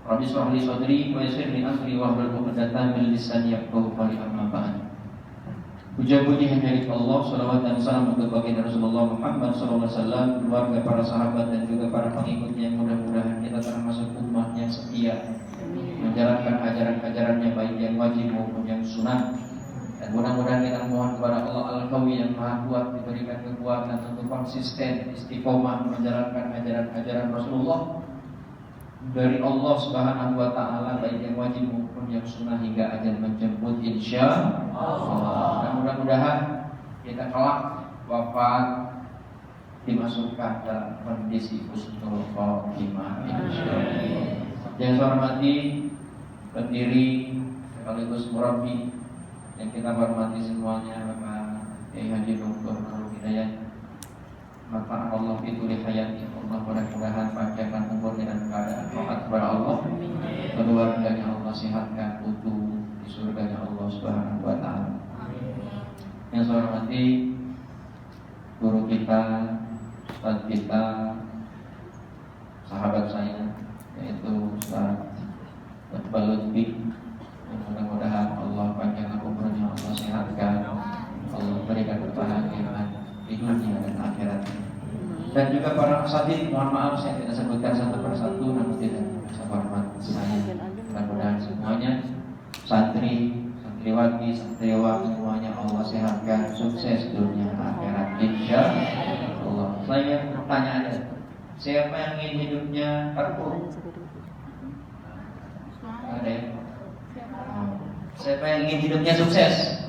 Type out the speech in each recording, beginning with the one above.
Rabbi shrah li sadri wa yassir li amri wahlul 'uqdatam min lisani yafqahu qawli. Amma ba'd. Puja-puji hanya milik Allah, salawat dan salam untuk baginda Rasulullah Muhammad SAW, keluarga, para sahabat dan juga para pengikutnya. Mudah-mudahan kita termasuk umat yang setia menjalankan ajaran-ajarannya, baik yang wajib maupun yang sunnah. Dan mudah-mudahan kita mohon kepada Allah Al-Qawi yang Maha Kuat diberikan kekuatan untuk konsisten istiqomah menjalankan ajaran-ajaran Rasulullah dari Allah Subhanahu wa taala, baik yang wajib maupun yang sunnah hingga ajal menjemput insyaallah. Dan mudah-mudahan kita kelak wafat dimasukkan dalam kondisi husnul khotimah insyaallah. Yang saya hormati pendiri sekaligus murabbi yang kita hormati semuanya, Bapak Kiai Haji Dr. Nurul Hidayat, manfaat Allah itu di hayati Allah, mudah-mudahan panjangkan umur dengan keadaan taat kepada Allah, keluarganya Allah sehatkan utuh di surganya Allah Subhanahu wa taala. Yang saya hormati guru kita, ustaz kita, sahabat saya yaitu Ustaz Lutfi. Mudah-mudahan Allah panjangkan umurnya, Allah sehatkan, Allah berikan kebahagiaan di dunia dan akhirat. Dan juga para asatidz, mohon maaf saya tidak sebutkan satu persatu, namun tidak hormat saya. Mudah-mudahan semuanya santri, santriwati, santriwan semuanya Allah sehatkan, sukses dunia akhirat insyaallah. Saya bertanya aja, siapa yang ingin hidupnya terpuruk? Ada ya? Siapa yang ingin hidupnya sukses?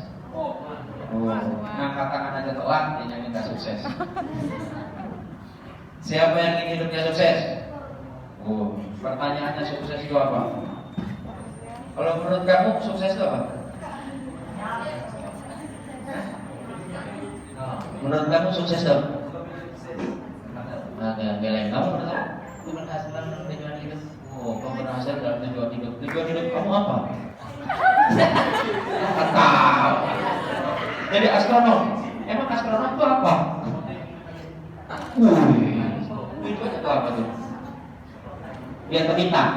Angkat tangan aja telat, dia minta sukses. Siapa yang ingin hidupnya sukses? Pertanyaannya sukses itu apa? Kalau menurut kamu sukses itu apa? Menurut kamu sukses itu apa? Ada yang kamu menurut kamu? Keberhasilan tujuan hidup. Keberhasilan dalam tujuan hidup. Tujuan hidup kamu apa? Tahu. Jadi astronom. Emang astronom itu apa? Tujuannya itu apa tuh? Lihat ke bintang.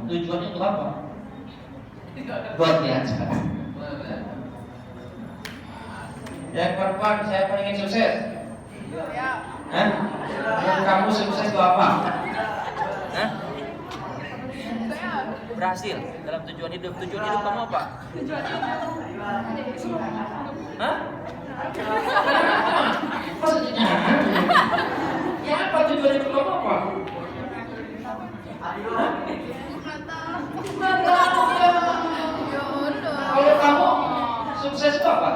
Tujuannya itu apa? Buat lihat. Yang perempuan, saya ingin sukses. Hah? Kamu sukses itu apa? Hah? Berhasil dalam tujuan hidup. Tujuan hidup kamu apa? Hah? Maksudnya? Ya apa tujuan hidup kamu apa? Kalau kamu sukses itu apa?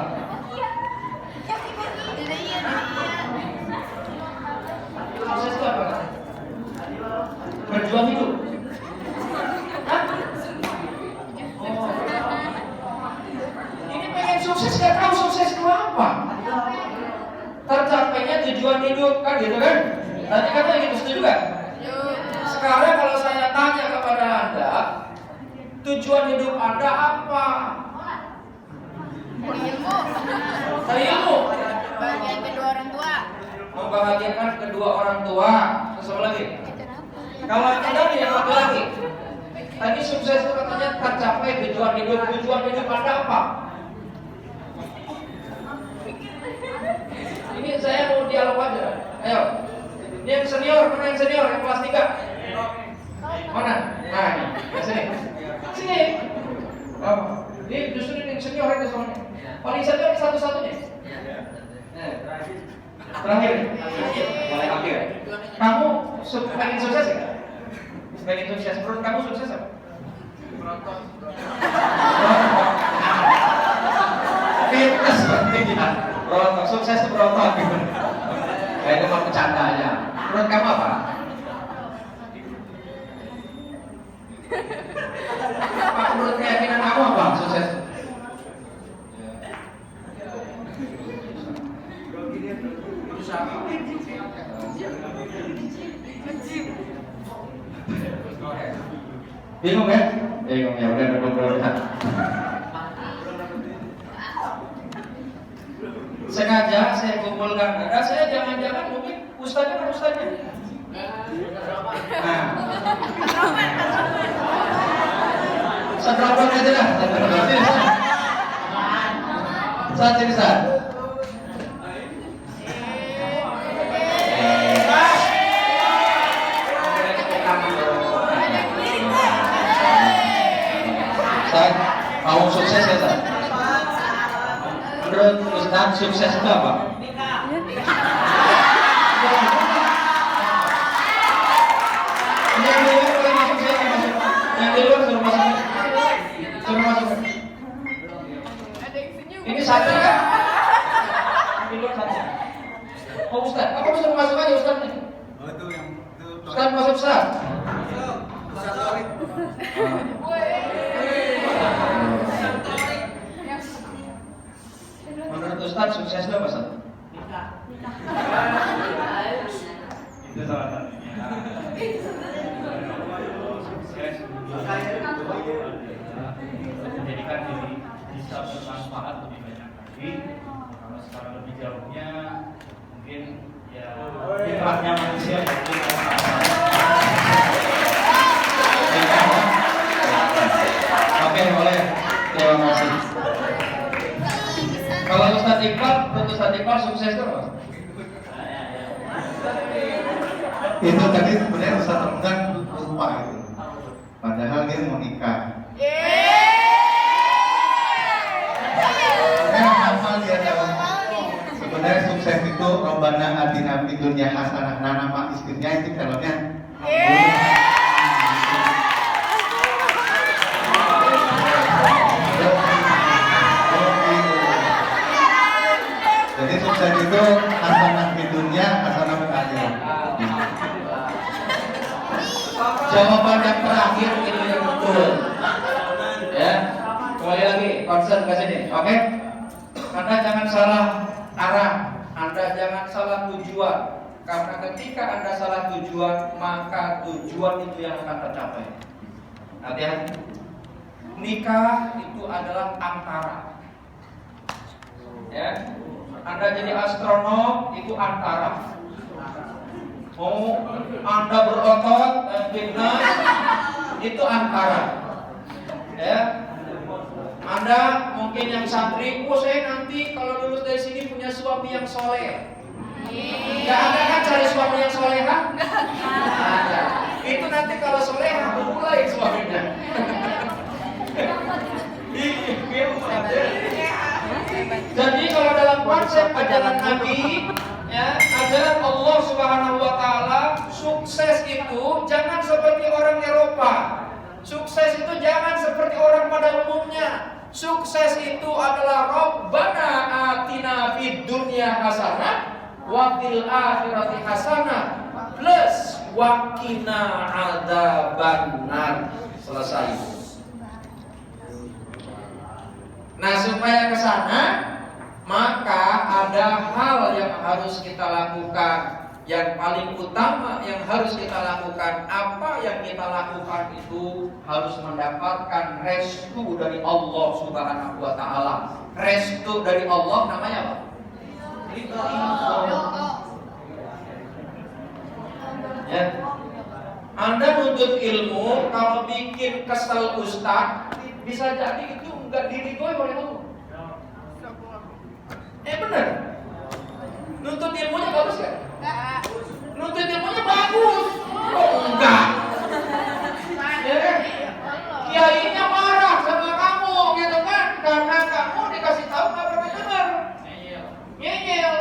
Sukses itu apa? Berjuang hidup. Sukses gak tahu sukses itu apa? Tercapainya tujuan hidup kan gitu kan? Tadi katanya gitu, setuju kan? Sekarang kalau saya tanya kepada Anda, tujuan hidup Anda apa? Cari ilmu. Bahagian kedua orang tua. Membahagiakan kedua orang tua. Terus apa lagi? Kalau Anda nih yang satu lagi, tadi sukses itu katanya tercapai tujuan hidup. Tujuan hidup Anda apa? Ini saya mau dialog aja. Ayo. Ini yang senior, mana yang senior? Yang kelas 3. Mana? Nah, ini. Yang sini. Sini. Oh, ini justru ini yang senior itu semuanya. Paling senior ini satu-satunya. Terakhir. Paling akhir. Kamu pengen sukses ya? Pengen sukses. Menurut kamu sukses apa? Fitness pentingnya. Berontak, sukses itu berontak gitu. Itu mau bercanda aja. Menurut kamu apa? Menurut keyakinan kamu apa sukses? Bingung ya? Bingung ya, udah udah. Sengaja saya kumpulkan Anda, saya jangan-jangan mungkin ustaznya kan ustaznya. Seberapa aja dah. Saat ini saat. Saat mau sukses ya saat. Menurut Ustaz sukses itu apa? Yang di luar suruh masuk. Suruh masuk. Ini satu kan? Di luar satu. Oh Ustaz, aku suruh masuk aja Ustaz nih. Ustaz masuk Ustaz. Menurut Ustaz sukses itu apa Ustaz? Itu salah satunya. Menjadikan diri bisa bermanfaat lebih banyak lagi. Kalau secara lebih jauhnya mungkin ya fitrahnya manusia Oke, boleh. Terima kasih. Kalau Ustaz Iqbal, menurut Ustaz Iqbal sukses itu apa? Itu tadi sebenarnya Ustaz Ramdan lupa itu. Padahal dia mau nikah. Saya hafal dia tahu. Sebenarnya sukses itu Rabbana atina fid dunya hasanah. Nah, nama istrinya itu filmnya. Jadi sukses itu hasanah fid dunya hasanah fil akhirah. Jawaban yang terakhir itu yang betul. Ya, kembali lagi concern ke sini, oke? Anda jangan salah arah, Anda jangan salah tujuan. Karena ketika Anda salah tujuan, maka tujuan itu yang akan tercapai. Hati-hati. Nikah itu adalah antara. Ya, Anda jadi astronot itu antara. Mau Anda berotot dan fitness itu antara. Ya, Anda mungkin yang santri, saya nanti kalau lulus dari sini punya suami yang soleh. Gak ada kan cari suami yang soleha? Ada. Itu nanti kalau soleha mulai suaminya. Jadi kalau dalam konsep ajaran Nabi, ya, ajaran Allah Subhanahu wa taala, sukses itu jangan seperti orang Eropa. Sukses itu jangan seperti orang pada umumnya. Sukses itu adalah Rabbana atina fid dunya hasanah wa fil akhirati hasanah plus wa qina adzabannar. Selesai. Nah, supaya ke sana maka ada hal yang harus kita lakukan. Yang paling utama yang harus kita lakukan, apa yang kita lakukan itu harus mendapatkan restu dari Allah Subhanahu wa taala. Restu dari Allah namanya apa? Ridho. Ya. Anda nuntut ilmu, kalau bikin kesel ustaz, bisa jadi itu enggak diridhoi oleh Allah. Benar. Nuntut ilmunya bagus kan? Enggak. Nuntut ilmunya bagus. Oh enggak. Ya, kiainya marah sama kamu gitu kan? Karena kamu dikasih tahu nggak pernah dengar. Ngeyel.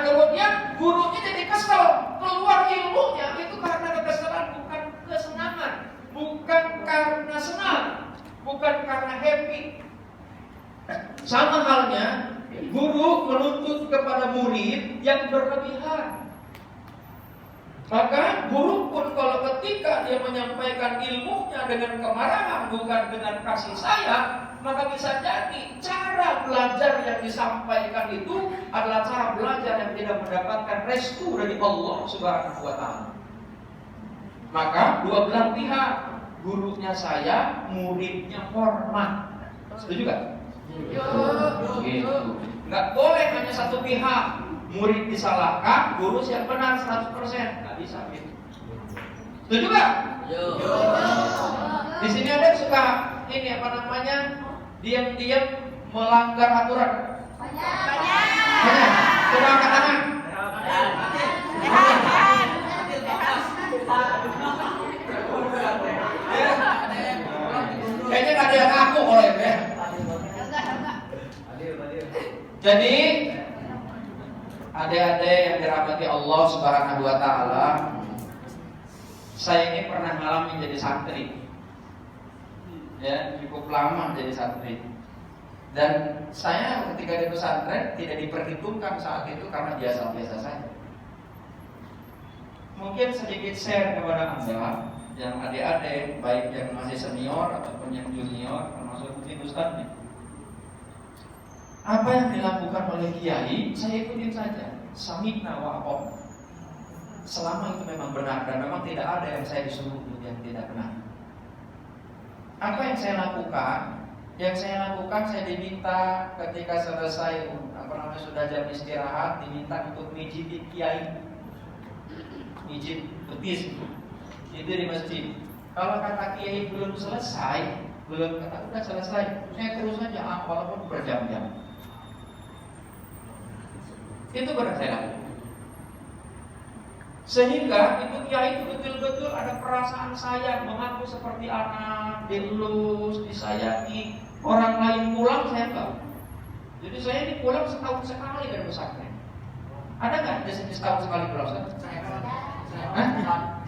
Kemudian gurunya jadi kesel, keluar ilmunya itu karena kekesalan, bukan kesenangan, bukan karena senang, bukan karena happy. Sama halnya guru menuntut kepada murid yang berlebihan. Maka guru pun kalau ketika dia menyampaikan ilmunya dengan kemarahan, bukan dengan kasih sayang, maka bisa jadi cara belajar yang disampaikan itu adalah cara belajar yang tidak mendapatkan restu dari Allah Subhanahu wa taala. Maka dua belah pihak, gurunya sayang, muridnya hormat. Setuju gak? Gitu. Nggak boleh hanya satu pihak, murid disalahkan, guru yang benar 100%, nggak bisa gitu. Setuju nggak? Di sini ada yang suka ini apa namanya, diam-diam melanggar aturan. Banyak. Coba angkat tangan. Kayaknya nggak ada yang ngaku kalau itu ya. Jadi adik-adik yang dirahmati Allah Subhanahu wa taala, saya ini pernah ngalamin jadi santri. Ya, cukup lama jadi santri. Dan saya ketika di pesantren tidak diperhitungkan saat itu karena biasa-biasa saja. Mungkin sedikit share kepada Anda yang adik-adik, baik yang masih senior ataupun yang junior, termasuk mungkin ustadznya. Apa yang dilakukan oleh kiai, saya ikutin saja. Samikna wa ata'na. Selama itu memang benar dan memang tidak ada yang saya disuruh untuk yang tidak benar. Apa yang saya lakukan? Yang saya lakukan, saya diminta ketika selesai sudah jam istirahat, diminta untuk mijitin kiai, mijit betis. Itu di masjid. Kalau kata kiai belum selesai, udah selesai, saya terus saja walaupun berjam-jam. Itu benar saya lakukan. Sehingga itu kiai itu betul-betul ada perasaan sayang, mengaku seperti anak, dielus, disayangi. Orang lain pulang saya enggak. Jadi saya ini pulang setahun sekali dari pesantren. Ada nggak setahun sekali pulang?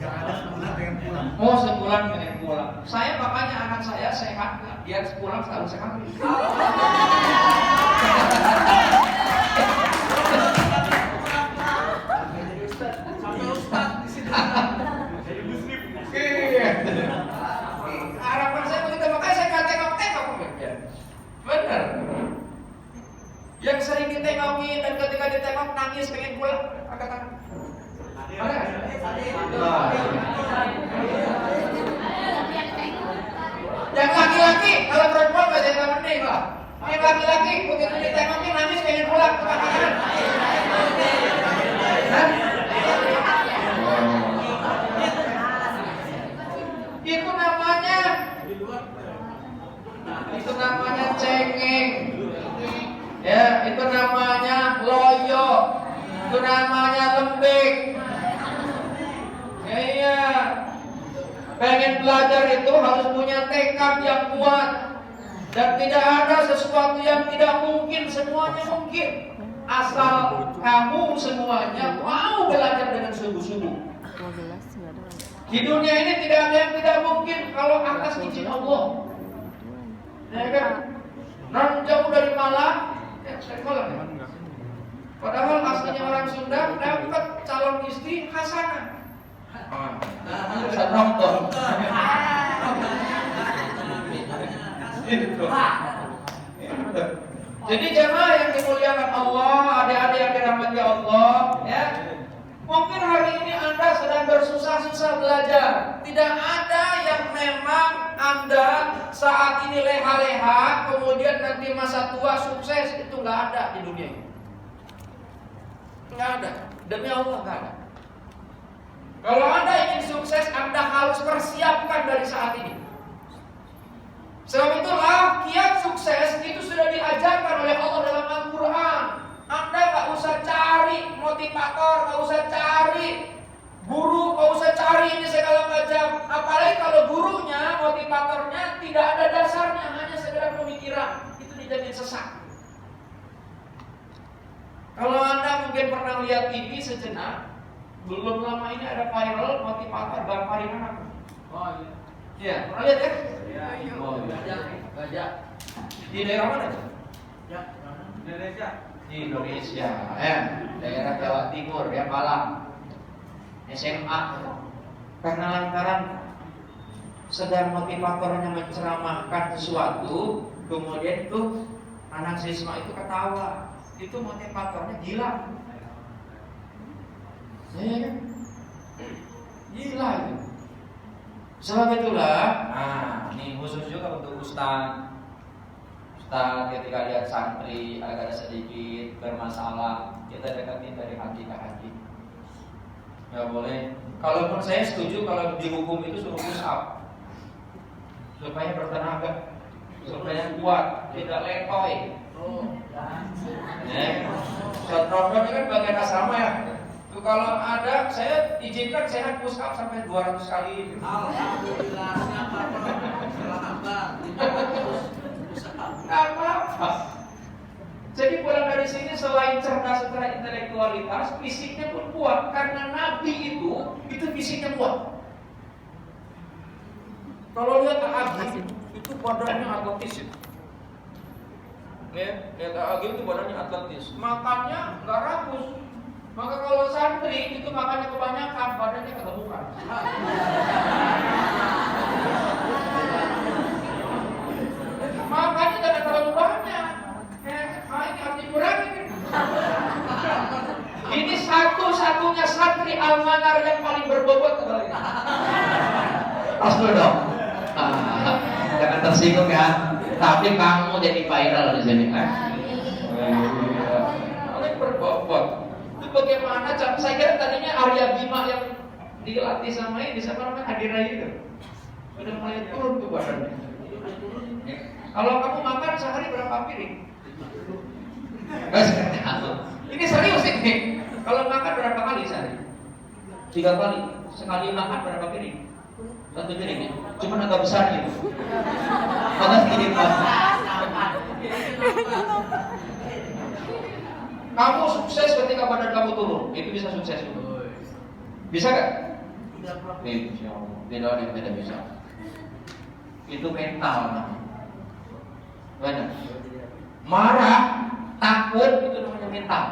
Jangan ada sebulan pengen pulang. Oh, sebulan pengen pulang. Saya makanya anak saya sehat, dia pulang setahun sekali. Harapan saya begitu, makanya saya nggak tengok-tengok. Benar. Yang sering ditengokin dan ketika ditengok nangis pengen pulang, angkat tangan. Ada? Yang laki-laki, kalau perempuan nggak jadi penting lah. Yang laki-laki begitu ditengokin nangis pengen pulang, angkat tangan. Itu namanya cengeng. Ya, itu namanya loyo. Itu namanya lembek. Ya, iya. Pengen belajar itu harus punya tekad yang kuat. Dan tidak ada sesuatu yang tidak mungkin, semuanya mungkin. Asal kamu semuanya mau belajar dengan sungguh-sungguh. Di dunia ini tidak ada yang tidak mungkin kalau atas izin Allah. Ya kan? Non jauh dari Malang, dari Malang ya? Padahal aslinya orang Sunda, dapat calon istri Hasanah. Bisa nonton. Jadi jemaah yang dimuliakan Allah, adik-adik yang dirahmati Allah, ya. Mungkin hari ini Anda sedang bersusah-susah belajar. Tidak ada yang memang Anda saat ini leha-leha, kemudian nanti masa tua sukses, itu nggak ada di dunia ini. Nggak ada. Demi Allah nggak ada. Kalau Anda ingin sukses, Anda harus persiapkan dari saat ini. Sebab itulah kiat sukses itu sudah diajarkan oleh Allah dalam Al-Quran. Anda nggak usah cari motivator, nggak usah cari guru, nggak usah cari ini segala macam. Apalagi kalau gurunya, motivatornya tidak ada dasarnya, hanya sekedar pemikiran, itu dijamin sesat. Kalau Anda mungkin pernah lihat TV sejenak, belum lama ini ada viral motivator Bang Parinan. Oh iya. Iya, pernah lihat ya? Iya. Oh, gajah. Di daerah mana? Ya, Indonesia. Di Indonesia, ya, daerah Jawa Timur, ya, Malang, SMA. Karena lantaran sedang motivatornya menceramahkan sesuatu, kemudian itu anak siswa itu ketawa, itu motivatornya gila, ya, gila itu. Sebab itulah, nah, ini khusus juga untuk Ustaz ketika lihat santri agak sedikit bermasalah, kita deketin dari hati ke hati. Nggak boleh. Kalaupun saya setuju kalau dihukum itu suruh push up supaya bertenaga, supaya kuat, tidak letoy. Shotron kan bagian asrama ya. Itu kalau ada, saya izinkan saya push up sampai 200 kali. Alhamdulillah. Nggak apa-apa. Jadi pulang dari sini selain cerdas secara intelektualitas, fisiknya pun kuat. Karena Nabi itu fisiknya kuat. Kalau lihat Agi itu badannya atletis. Lihat Agi itu badannya atletis, makannya nggak rakus. Maka kalau santri itu makannya kebanyakan, badannya kegemukan. Makannya jangan terlalu banyak. Ini harus dikurangi. Ini satu-satunya santri Al-Manar yang paling berbobot kembali. Pas dulu dong. Jangan tersinggung ya. Tapi kamu jadi viral di sini kan. Paling berbobot. Itu bagaimana? Saya kira tadinya Arya Bima yang dilatih sama ini, siapa namanya Hadira itu, sudah mulai turun tuh badannya. Kalau kamu makan sehari berapa piring? Ini serius ini. Kalau makan berapa kali sehari? 3 kali. Sekali makan berapa piring? 1 piring ya? Cuma agak besar gitu. Maka segini pas. Kamu sukses ketika badan kamu turun. Itu bisa sukses juga. Bisa gak? Insya Allah. Tidak ada yang tidak bisa. Itu mental namanya. Benar. Marah, takut itu namanya mental.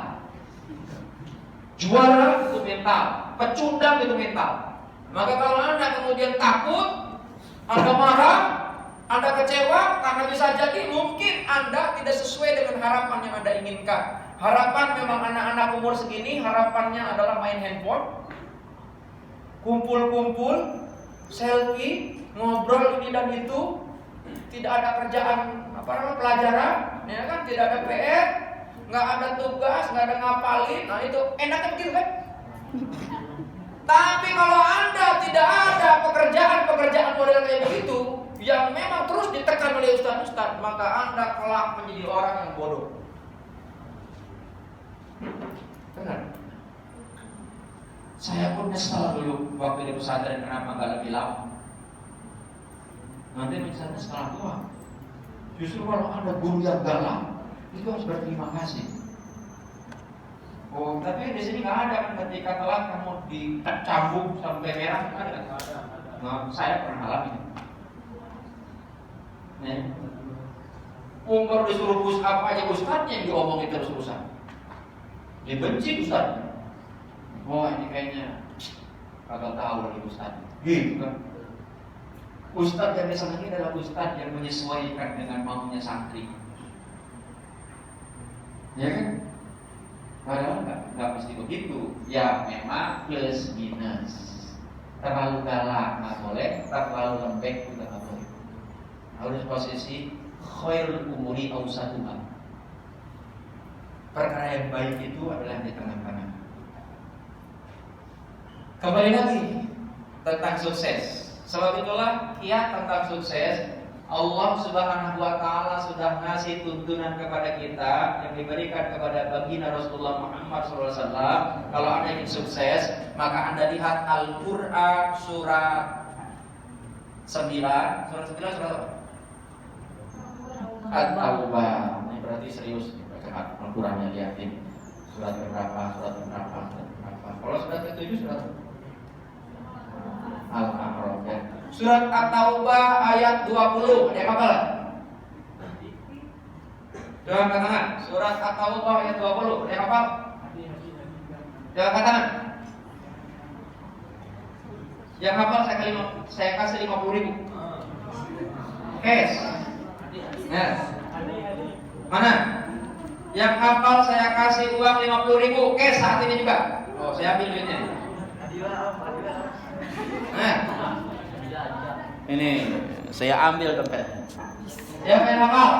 Juara itu mental, pecundang itu mental. Maka kalau Anda kemudian takut, Anda marah, Anda kecewa, karena bisa jadi mungkin Anda tidak sesuai dengan harapan yang Anda inginkan. Harapan memang anak-anak umur segini, harapannya adalah main handphone, kumpul-kumpul, selfie, ngobrol ini dan itu, tidak ada kerjaan pelajaran, ya kan, tidak ada PR, nggak ada tugas, nggak ada ngapalin, nah itu enaknya begitu kan? Tapi kalau Anda tidak ada pekerjaan model kayak begitu, yang memang terus ditekan oleh ustaz-ustaz, maka Anda kelak menjadi orang yang bodoh. Benar. Saya pun nyesal dulu waktu di pesantren kenapa nggak lebih lama. Nanti misalnya setelah tua. Justru kalau ada guru yang galak, itu harus berterima kasih. Oh, tapi di sini nggak ada kan, ketika telat kamu dicambuk sampai merah, nggak ada. Nah, saya pernah alami. Nih, umur disuruh push up aja ustadznya yang diomongin terus-terusan. Dibenci ustadz. Wah, ini kayaknya kagak tahu lagi ustadz. Gitu kan? Ustadz yang disenangi adalah ustadz yang menyesuaikan dengan maunya santri. Ya kan? Padahal nggak mesti begitu. Ya memang plus minus. Terlalu galak nggak boleh, terlalu lembek juga nggak boleh. Harus posisi khairul umuri awsatuha. Perkara yang baik itu adalah di tengah-tengah. Kembali lagi tentang sukses. Sebab itulah kiat tentang sukses, Allah Subhanahu wa taala sudah ngasih tuntunan kepada kita yang diberikan kepada baginda Rasulullah Muhammad SAW. Kalau Anda ingin sukses, maka Anda lihat Al-Qur'an surat 9. Surat 9 surat apa? At-Taubah. Ini berarti serius bacaan Al-Qur'annya, lihatin. Surat berapa? Kalau surat ke-7 surat Al-A'raf ya. Surat At-Taubah ayat 20. Ada yang hafal? Coba angkat tangan. Surat At-Taubah ayat 20. Ada yang hafal? Coba angkat tangan. Yang hafal saya kasih 50.000. Cash. Nah. Mana? Yang hafal saya kasih uang 50.000 cash saat ini juga. Oh, saya ambil duitnya. Nah. Ini saya ambil dompet. Ya, main hafal.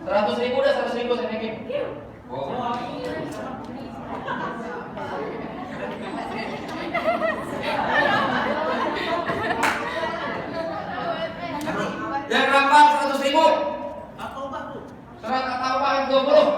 100.000 udah 100.000 saya naikin. Oh. Yang hafal 100.000. Atau apa tuh? Surat At-Taubah ayat 20.